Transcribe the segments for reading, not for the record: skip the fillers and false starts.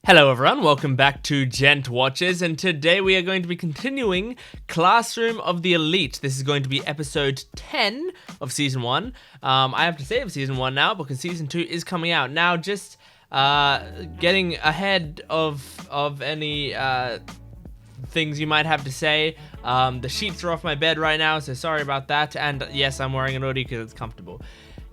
Hello everyone, welcome back to Gent Watches, and today we are going to be continuing Classroom of the Elite. This is going to be episode 10 of Season 1. I have to save Season 1 now because Season 2 is coming out. Now, just getting ahead of any things you might have to say. The sheets are off my bed right now, so sorry about that. And yes, I'm wearing an hoodie because it's comfortable.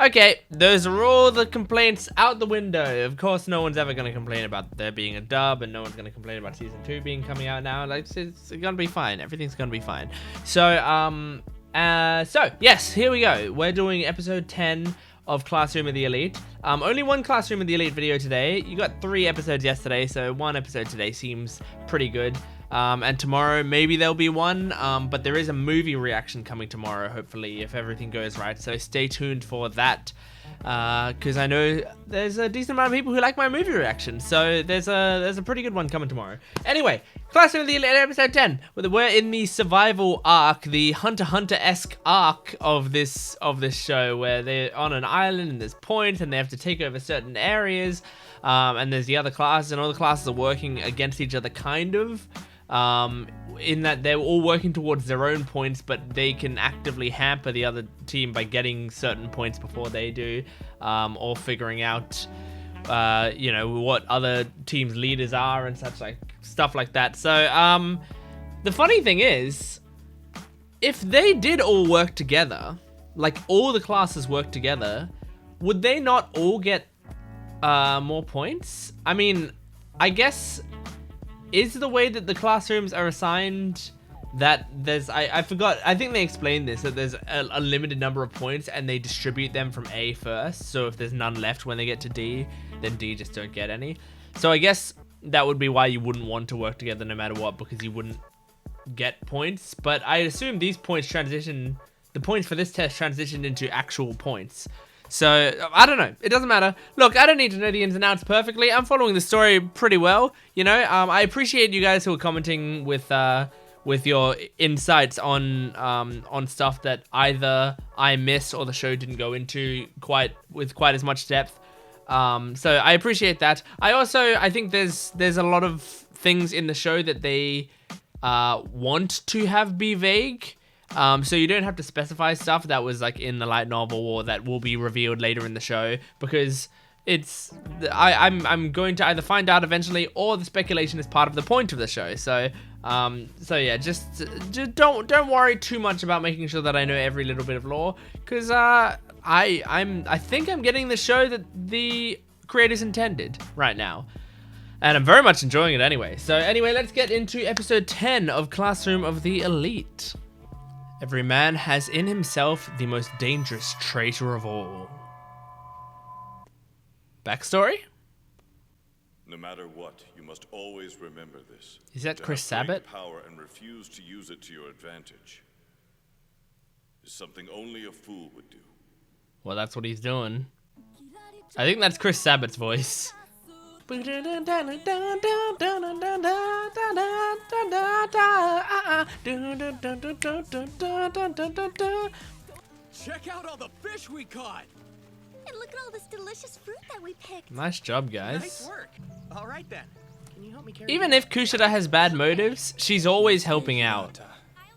Okay, those are all the complaints out the window. Of course, no one's ever going to complain about there being a dub, and no one's going to complain about Season 2 coming out now. Like, it's going to be fine. Everything's going to be fine. So, yes, here we go. We're doing episode 10 of Classroom of the Elite. Only one Classroom of the Elite video today. You got 3 episodes yesterday, so 1 episode today seems pretty good. And tomorrow, maybe there'll be one, but there is a movie reaction coming tomorrow, hopefully, if everything goes right. So stay tuned for that, because I know there's a decent amount of people who like my movie reaction. So there's a pretty good one coming tomorrow. Anyway, Classroom of the Elite episode 10. We're in the survival arc, the Hunter x Hunter-esque arc of this show, where they're on an island and there's points and they have to take over certain areas, and there's the other classes, and all the classes are working against each other, kind of. In that they're all working towards their own points, but they can actively hamper the other team by getting certain points before they do, or figuring out, what other teams' leaders are and such, like stuff like that. So, the funny thing is, if they did all work together, like all the classes work together, would they not all get more points? I mean, I guess. Is the way that the classrooms are assigned that there's, I forgot, I think they explained this, that there's a limited number of points and they distribute them from A first. So if there's none left when they get to D, then D just don't get any. So I guess that would be why you wouldn't want to work together no matter what, because you wouldn't get points. But I assume these points the points for this test transitioned into actual points. So, I don't know. It doesn't matter. Look, I don't need to know the ins and outs perfectly. I'm following the story pretty well, you know. I appreciate you guys who are commenting with your insights on stuff that either I missed or the show didn't go into with quite as much depth. So I appreciate that. I think there's a lot of things in the show that they want to have be vague. So you don't have to specify stuff that was like in the light novel or that will be revealed later in the show, because I'm going to either find out eventually or the speculation is part of the point of the show. So yeah, just don't worry too much about making sure that I know every little bit of lore, because I think I'm getting the show that the creators intended right now. And I'm very much enjoying it anyway. So anyway, let's get into episode 10 of Classroom of the Elite. Every man has in himself the most dangerous traitor of all. Backstory? No matter what, you must always remember this. Is that To Chris have great Sabat? power and refuse to use it to your advantage is something only a fool would do. Well, that's what he's doing. I think that's Chris Sabat's voice. Check out all the fish we caught! And look at all this delicious fruit that we picked. Nice job, guys. Nice work. All right then. Can you help me carry Even if Kushida has bad motives, she's always helping out.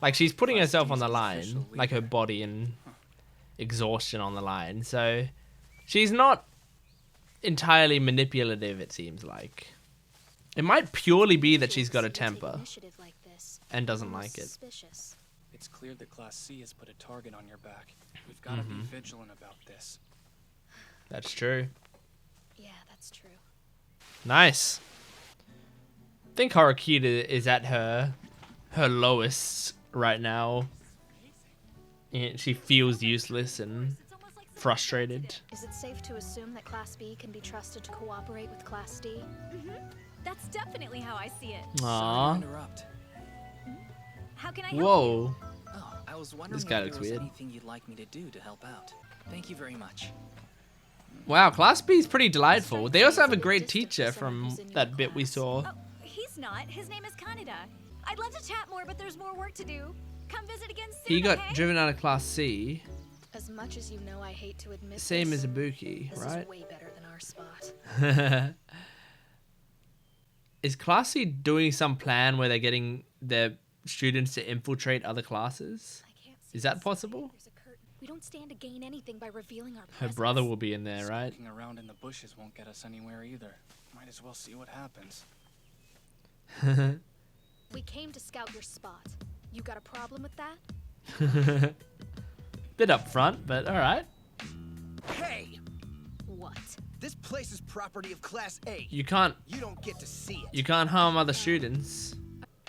Like, she's putting herself on the line, like her body and exhaustion on the line. So she's not entirely manipulative, it seems like. It might purely be that she's got a temper and doesn't like it. It's clear that Class C has put a target on your back. We've got to be vigilant about this. That's true. Yeah, that's true. Nice. I think Harakita is at her lowest right now. And she feels useless and frustrated. Is it safe to assume that Class B can be trusted to cooperate with Class D? That's definitely how I see it. Aww. Interrupt. How can I help you? Whoa. Oh, I was wondering This guy if looks there was weird. anything you'd like me to do to help out. Thank you very much. Wow, Class B is pretty delightful. They also have a great teacher from that bit we saw. Oh, he's not. His name is Kaneda. I'd love to chat more, but there's more work to do. Come visit again soon, He got okay? driven out of Class C. As much as you know I hate to admit Same this, as Ibuki, this right? is way better than our spot. is Class C doing some plan where they're getting their students to infiltrate other classes? I can't see Is that inside. possible? There's a curtain. We don't stand to gain anything by revealing our Her presence. brother will be in there, right? Sneaking around in the bushes won't get us anywhere either. Might as well see what happens. We came to scout your spot. You got a problem with that? Bit up front, but all right. Hey! What? This place is property of Class A. You can't You don't get to see it. you can't harm other students.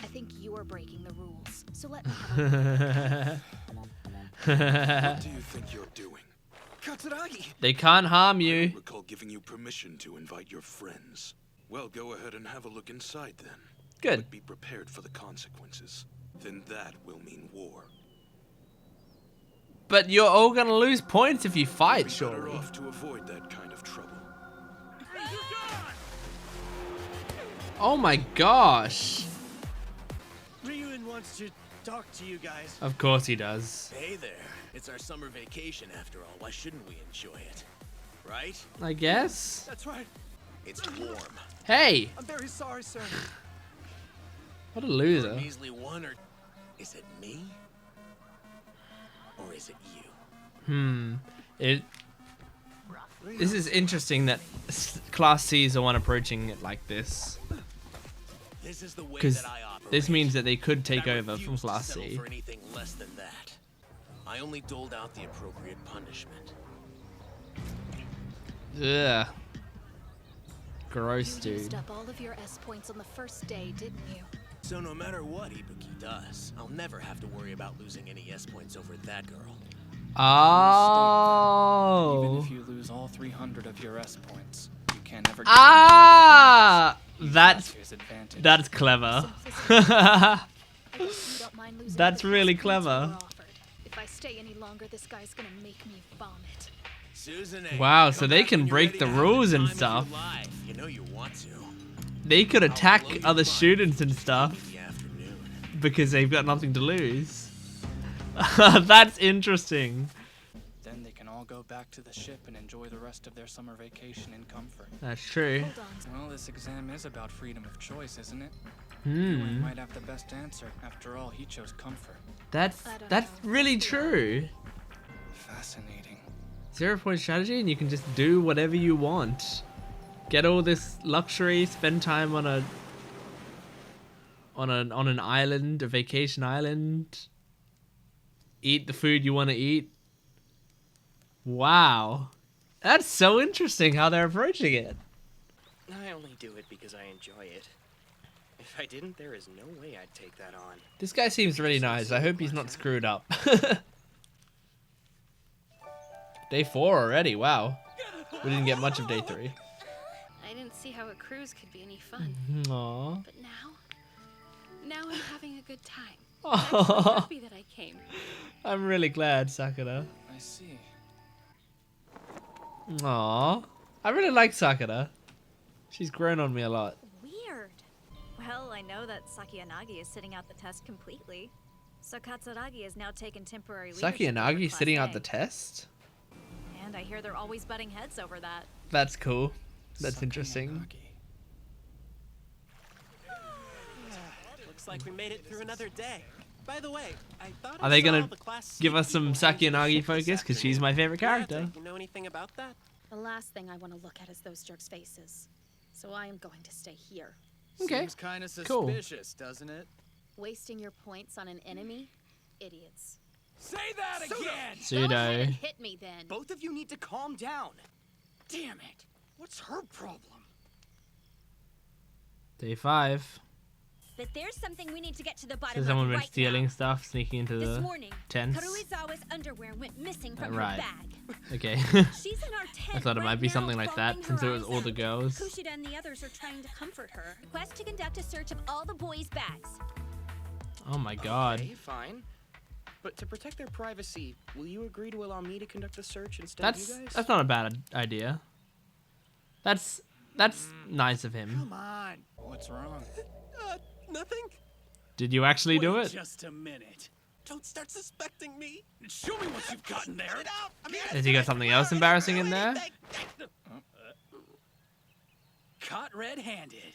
I think you're breaking the rules. So let me have What do you think you're doing? Katsuragi! They can't harm you. Recall giving you permission to invite your friends. Well, go ahead and have a look inside then. Good. But be prepared for the consequences. Then that will mean war. But you're all gonna lose points if you fight, Be better surely. off to avoid that kind of trouble. Oh my gosh. Ryuen wants to talk to you guys. Of course he does. Hey there. It's our summer vacation after all. Why shouldn't we enjoy it? Right? I guess. That's right. It's warm. Hey, I'm very sorry, sir. what a loser. Measly one, or is it me? Or is it you? This is interesting that Class C is the one approaching it like this. This is the way Because that I operate. this means that they could And take I over from refuse to Class settle C. for anything less than that. I only doled out the appropriate punishment. Ugh. Gross, You used dude. up all of your S points on the first day, didn't you? So no matter what Ibuki does, I'll never have to worry about losing any S points over that girl. Even Oh. if you lose all 300 of your S points, you can't ever Ah! use That's that to his advantage. that's clever. I guess you don't mind losing That's all the really S points you were clever. offered. If I stay any longer, this guy's gonna make me vomit. Susan, Wow, so come they back can when you're break ready the to have rules and time of your stuff. life. You know you want to. They could attack I'll blow your other mind students and in stuff the afternoon. because they've got nothing to lose. That's interesting. Then they can all go back to the ship and enjoy the rest of their summer vacation in comfort. That's true. Hold on. Well, this exam is about freedom of choice, isn't it? Ryuen might have the best answer. After all, he chose comfort. That's I don't that's know. really true. Fascinating. 0-point strategy, and you can just do whatever you want. Get all this luxury, spend time on an island, a vacation island. Eat the food you want to eat. Wow. That's so interesting how they're approaching it. I only do it because I enjoy it. If I didn't, there is no way I'd take that on. This guy seems really nice. I hope he's not screwed up. Day 4 already, wow. We didn't get much of day 3. I didn't see how a cruise could be any fun, Aww. but now I'm having a good time. I'm so happy that I came. I'm really glad, Sakura. I see. Aww. I really like Sakura. She's grown on me a lot. Weird. Well, I know that Sakiyanagi is sitting out the test completely. So Katsuragi has now taken temporary leadership over Sakiyanagi Class sitting A. out the test? And I hear they're always butting heads over that. That's cool. That's interesting. Looks like we made it through another day. By the way, I thought Are they saw gonna the Class C give us some people heading to the Sakiyanagi ship this focus? Because she's my favorite afternoon. character. You know anything about that? The last thing I want to look at is those jerks' faces. So I am going to stay here. Okay. Seems kind of Cool. suspicious, doesn't it? Wasting your points on an enemy? Idiots. Say that again! Go ahead Pseudo. and hit me then. Both of you need to calm down. Damn it. What's her problem? Day 5. But there's something we need to get to the bottom So of someone been right stealing now. stuff, sneaking into This the morning, tents. Karuizawa's underwear went missing from Right. her bag. Okay. She's in our tent I thought it right might be now, something like that, bawling since it her was eyes all the out. girls. Kushida and the others are trying to comfort her. Request to conduct a search of all the boys' bags. Oh my god. Okay, fine. But to protect their privacy, will you agree to allow me to conduct the search instead of you guys? That's not a bad idea. That's nice of him. Come on. What's wrong? Nothing. Did you actually do Wait it? just a minute. Don't start suspecting me. Show me what you've got in there. Get out. I mean, Has he got something else embarrassing in there? Caught red-handed.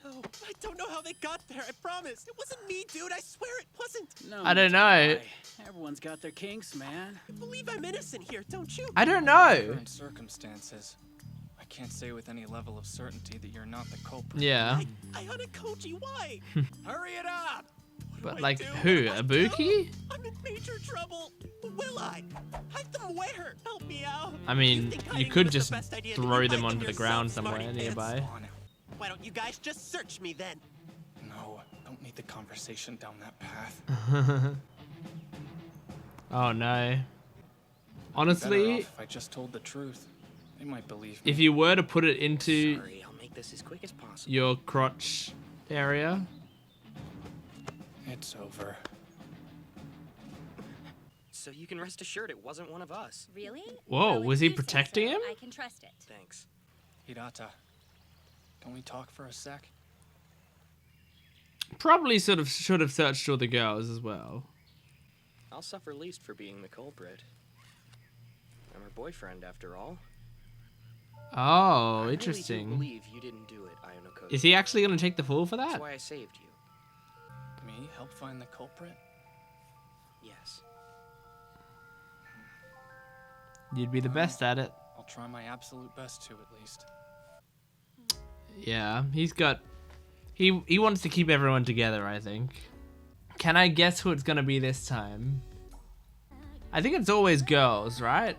Oh, they got there, I promise. It wasn't me, dude. I swear it wasn't. No, I don't know. Everyone's got their kinks, man. I believe I'm innocent here, don't you? I don't know. Current circumstances, I can't say with any level of certainty that you're not the culprit. Yeah. Ayana Koji, why? Hurry it up! What But do I like do? who? What do I do? Ibuki? I'm in major trouble. Will I? Hide them where? Help me out. I mean, think you hiding could was the just best idea? throw You them hide onto the yourself, ground somewhere smarty pants. nearby. On it. Why don't you guys just search me then? No, don't need the conversation down that path. Oh no. Better Honestly, off if I just told the truth. They might believe me. if you were to put it into Sorry, I'll make this as quick as possible. your crotch area, It's over. So you can rest assured it wasn't one of us. Really? Whoa, Well, if was he you say protecting so, him? I can trust it. Thanks. Hirata, can we talk for a sec? probably sort of should have searched all the girls as well. I'll suffer least for being the culprit. I'm her boyfriend, after all. Oh, I interesting. really do believe you didn't do it, Ayano Koji. Is he actually going to take the fall for That's that? why I saved you. Me help find the culprit? Yes. You'd be the best at it. I'll try my absolute best to, at least. Yeah, he's got... He wants to keep everyone together, I think. Can I guess who it's going to be this time? I think it's always girls, right?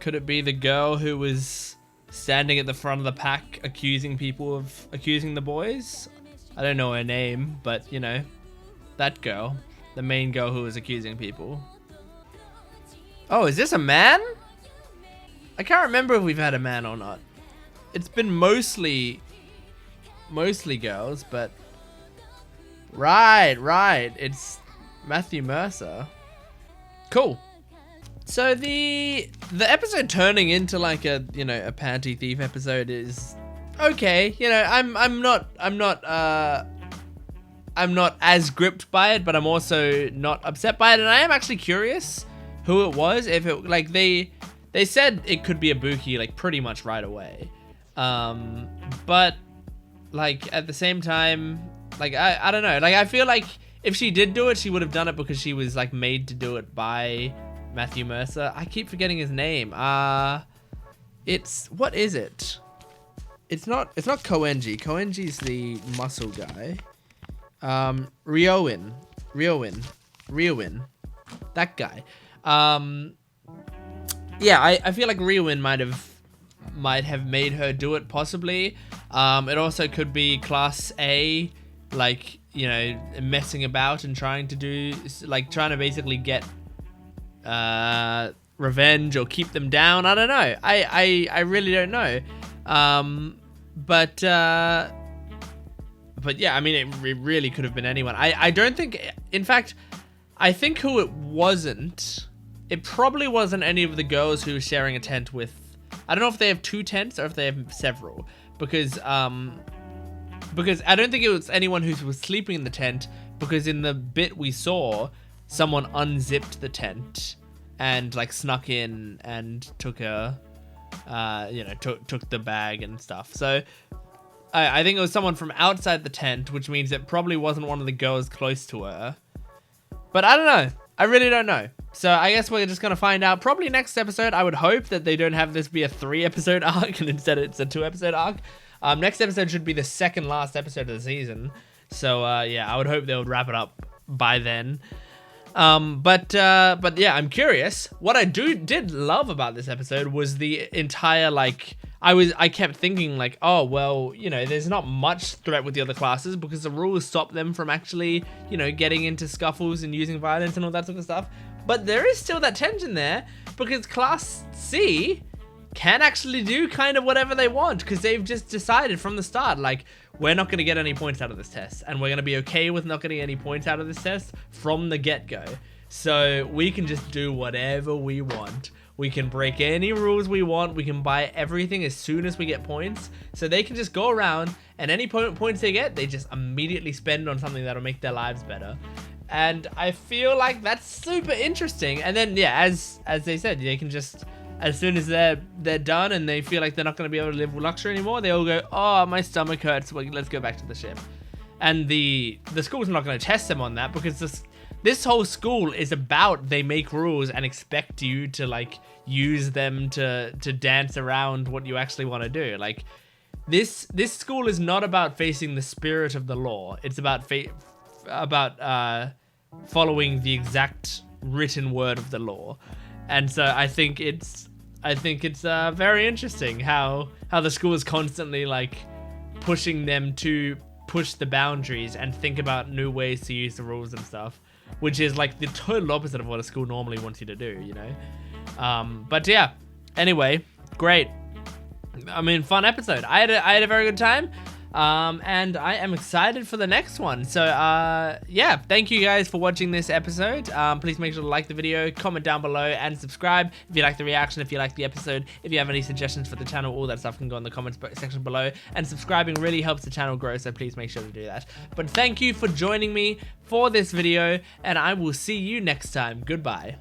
Could it be the girl who was standing at the front of the pack accusing the boys? I don't know her name, but, you know, that girl. The main girl who was accusing people. Oh, is this a man? I can't remember if we've had a man or not. It's been mostly girls, but... Right. It's Matthew Mercer. Cool. So the episode turning into like a, you know, a panty thief episode is okay. You know, I'm not as gripped by it, but I'm also not upset by it, and I am actually curious who it was. If it like they said it could be Ibuki like pretty much right away, but like at the same time, like I don't know. Like I feel like if she did do it, she would have done it because she was like made to do it by Matthew Mercer. I keep forgetting his name. It's what is it? It's not Koenji. Koenji's the muscle guy. Ryoin. That guy. Yeah, I feel like Ryoin might have made her do it possibly. It also could be Class A, like, you know, messing about and trying to basically get revenge or keep them down. I don't know. I really don't know. But yeah, I mean, it really could have been anyone. I don't think, in fact, I think who it wasn't, it probably wasn't any of the girls who were sharing a tent with, I don't know if they have 2 tents or if they have several, because I don't think it was anyone who was sleeping in the tent, because in the bit we saw, someone unzipped the tent and like snuck in and took her, you know, took the bag and stuff. So I think it was someone from outside the tent, which means it probably wasn't one of the girls close to her. But I don't know. I really don't know. So I guess we're just going to find out probably next episode. I would hope that they don't have this be a 3-episode arc and instead it's a 2-episode arc. Next episode should be the second last episode of the season. So yeah, I would hope they would wrap it up by then. But yeah, I'm curious. What I did love about this episode was the entire, like, I kept thinking like, oh, well, you know, there's not much threat with the other classes because the rules stop them from actually, you know, getting into scuffles and using violence and all that sort of stuff. But there is still that tension there because Class C can actually do kind of whatever they want because they've just decided from the start, like, we're not going to get any points out of this test and we're going to be okay with not getting any points out of this test from the get-go. So we can just do whatever we want. We can break any rules we want. We can buy everything as soon as we get points. So they can just go around and any points they get, they just immediately spend on something that'll make their lives better. And I feel like that's super interesting. And then, yeah, as they said, they can just as soon as they're done and they feel like they're not going to be able to live with luxury anymore, they all go, oh, my stomach hurts, well, let's go back to the ship. And the school's not going to test them on that, because this whole school is about, they make rules and expect you to like use them to dance around what you actually want to do. Like this school is not about facing the spirit of the law. It's about following the exact written word of the law. And so I think it's very interesting how the school is constantly like pushing them to push the boundaries and think about new ways to use the rules and stuff, which is like the total opposite of what a school normally wants you to do, you know? But yeah, anyway, great. I mean, fun episode. I had a very good time. And I am excited for the next one. So, yeah, thank you guys for watching this episode. Please make sure to like the video, comment down below, and subscribe if you like the reaction, if you like the episode. If you have any suggestions for the channel, all that stuff can go in the comments section below. And subscribing really helps the channel grow, so please make sure to do that. But thank you for joining me for this video, and I will see you next time. Goodbye.